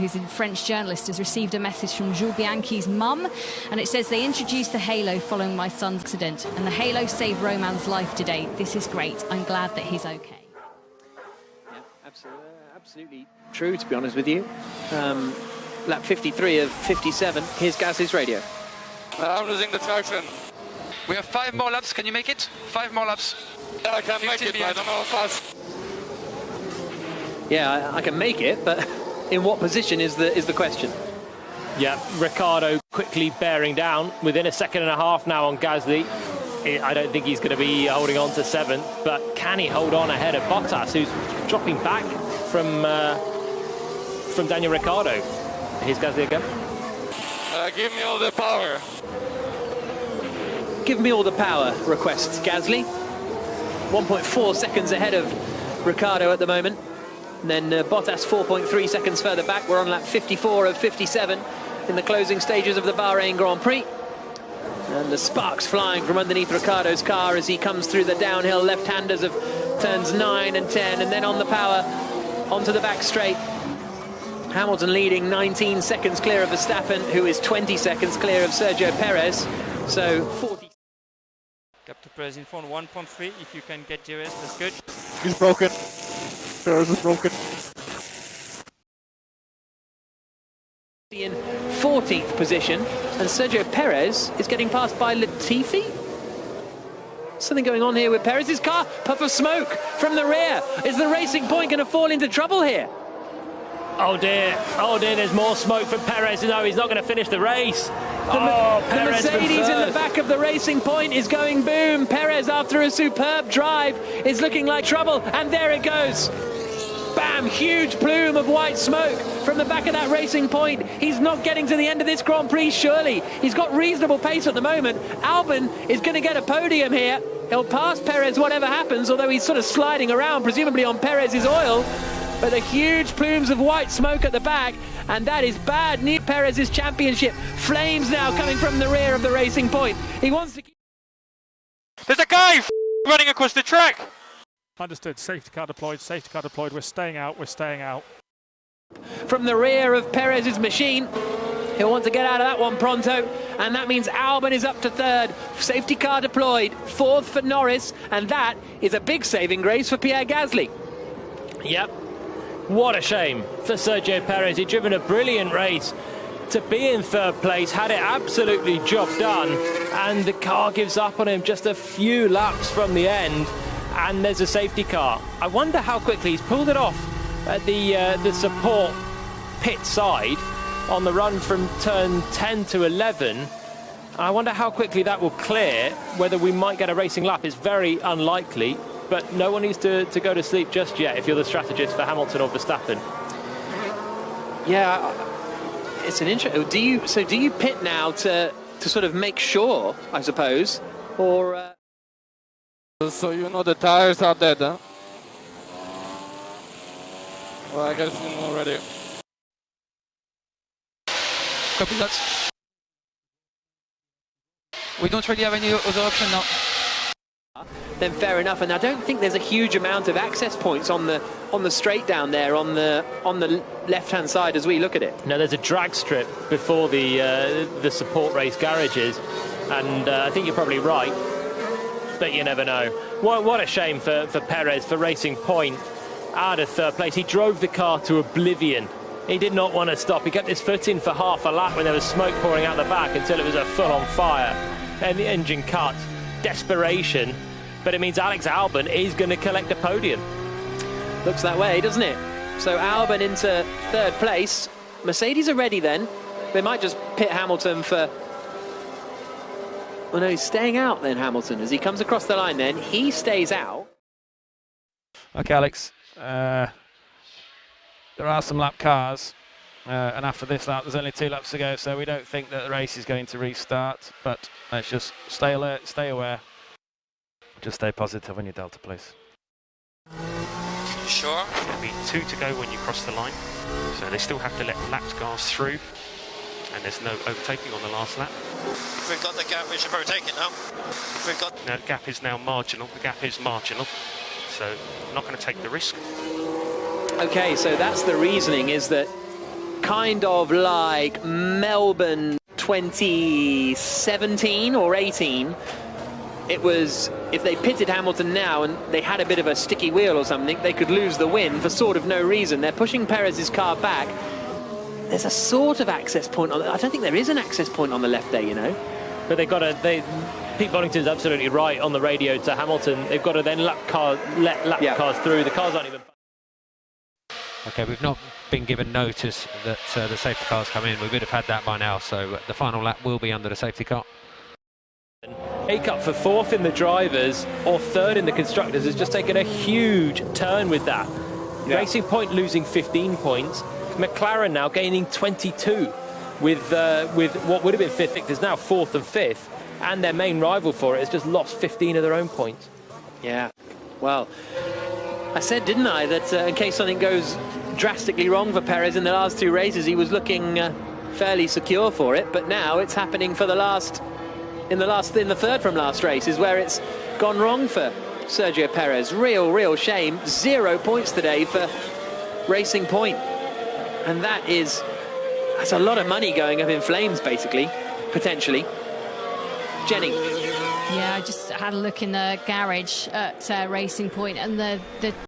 who's a French journalist, has received a message from Jules Bianchi's mum, and it says, they introduced the halo following my son's accident, and the halo saved Roman's life today. This is great. I'm glad that he's okay. Yeah, absolutely true, to be honest with you. Lap 53 of 57. Here's Gasly's radio. I'm losing the traction. We have 5 more laps. Can you make it? 5 more laps. Yeah, I can make it, but I don't know how fast. Yeah, I can make it, but in what position is the question? Yeah, Ricciardo quickly bearing down within a second and a half now on Gasly. I don't think he's going to be holding on to 7th, but can he hold on ahead of Bottas, who's dropping back from Daniel Ricciardo? Here's Gasly again. Give me all the power. Give me all the power, requests Gasly. 1.4 seconds ahead of Ricciardo at the moment. And then Bottas 4.3 seconds further back. We're on lap 54 of 57 in the closing stages of the Bahrain Grand Prix. And the sparks flying from underneath Ricciardo's car as he comes through the downhill left-handers of turns 9 and 10, and then on the power onto the back straight. Hamilton leading 19 seconds clear of Verstappen, who is 20 seconds clear of Sergio Perez. So 40. Gap to Perez in front, 1.3. If you can get DRS, that's good. He's broken. Perez is broken. In 14th position, and Sergio Perez is getting passed by Latifi. Something going on here with Perez's car. Puff of smoke from the rear. Is the Racing Point going to fall into trouble here? Oh dear, there's more smoke from Perez. No, he's not going to finish the race. The Mercedes in the back of the Racing Point is going boom. Perez, after a superb drive, is looking like trouble, and there it goes. Bam, huge plume of white smoke from the back of that Racing Point. He's not getting to the end of this Grand Prix, surely. He's got reasonable pace at the moment. Albon is going to get a podium here. He'll pass Perez whatever happens, although he's sort of sliding around, presumably on Perez's oil. But the huge plumes of white smoke at the back, and that is bad news. Perez's championship. Flames now coming from the rear of the Racing Point. He wants to keep... There's a guy running across the track. Understood. Safety car deployed, safety car deployed. We're staying out, we're staying out. From the rear of Perez's machine. He'll want to get out of that one pronto, and that means Albon is up to 3rd. Safety car deployed, 4th for Norris, and that is a big saving grace for Pierre Gasly. Yep. What a shame for Sergio Perez. He'd driven a brilliant race to be in 3rd place, had it absolutely job done, and the car gives up on him just a few laps from the end, and there's a safety car. I wonder how quickly he's pulled it off at the support pit side on the run from turn 10 to 11. I wonder how quickly that will clear, whether we might get a racing lap. It's very unlikely, but no one needs to go to sleep just yet if you're the strategist for Hamilton or Verstappen. Yeah, it's an interesting... Do you pit now to sort of make sure, I suppose, or... So you know the tires are dead, huh? Well, I guess you know already. Copy that. We don't really have any other option now. Then fair enough, and I don't think there's a huge amount of access points on the straight down there on the left-hand side as we look at it. No, there's a drag strip before the support race garages, and I think you're probably right, but you never know. What a shame for Perez, for Racing Point, out of 3rd place. He drove the car to oblivion. He did not want to stop. He kept his foot in for half a lap when there was smoke pouring out the back until it was a full-on fire and the engine cut. Desperation. But it means Alex Albon is going to collect a podium. Looks that way, doesn't it? So Albon into 3rd place. Mercedes are ready then. They might just pit Hamilton for... Well, no, he's staying out then, Hamilton. As he comes across the line then, he stays out. Okay, Alex. There are some lap cars. And after this lap, there's only 2 laps to go, so we don't think that the race is going to restart. But let's just stay alert, stay aware. Just stay positive on your delta, please. Sure. There'll be 2 to go when you cross the line, so they still have to let lapped cars through, and there's no overtaking on the last lap. If we've got the gap, we should overtake it now. If we've got... No, the gap is now marginal. The gap is marginal, so I'm not going to take the risk. Okay, so that's the reasoning, is that kind of like Melbourne 2017 or 18. It was, if they pitted Hamilton now and they had a bit of a sticky wheel or something, they could lose the win for sort of no reason. They're pushing Perez's car back. There's a sort of access point on. I don't think there is an access point on the left there, you know. But they've got to. Pete Bonington's absolutely right on the radio to Hamilton. They've got to then let cars through. The cars aren't even. Okay, we've not been given notice that the safety cars come in. We would have had that by now, so the final lap will be under the safety car. Up for fourth in the drivers or third in the constructors has just taken a huge turn with that. Yeah. Racing Point losing 15 points. McLaren now gaining 22 with what would have been fifth. There's now fourth and fifth, and their main rival for it has just lost 15 of their own points. Yeah, well, I said, didn't I, that in case something goes drastically wrong for Perez in the last two races, he was looking fairly secure for it. But now it's happening for in the third from last race is where it's gone wrong for Sergio Perez. Real shame. 0 points today for Racing Point. And that's a lot of money going up in flames, basically, potentially. Jenny. Yeah, I just had a look in the garage at Racing Point, and the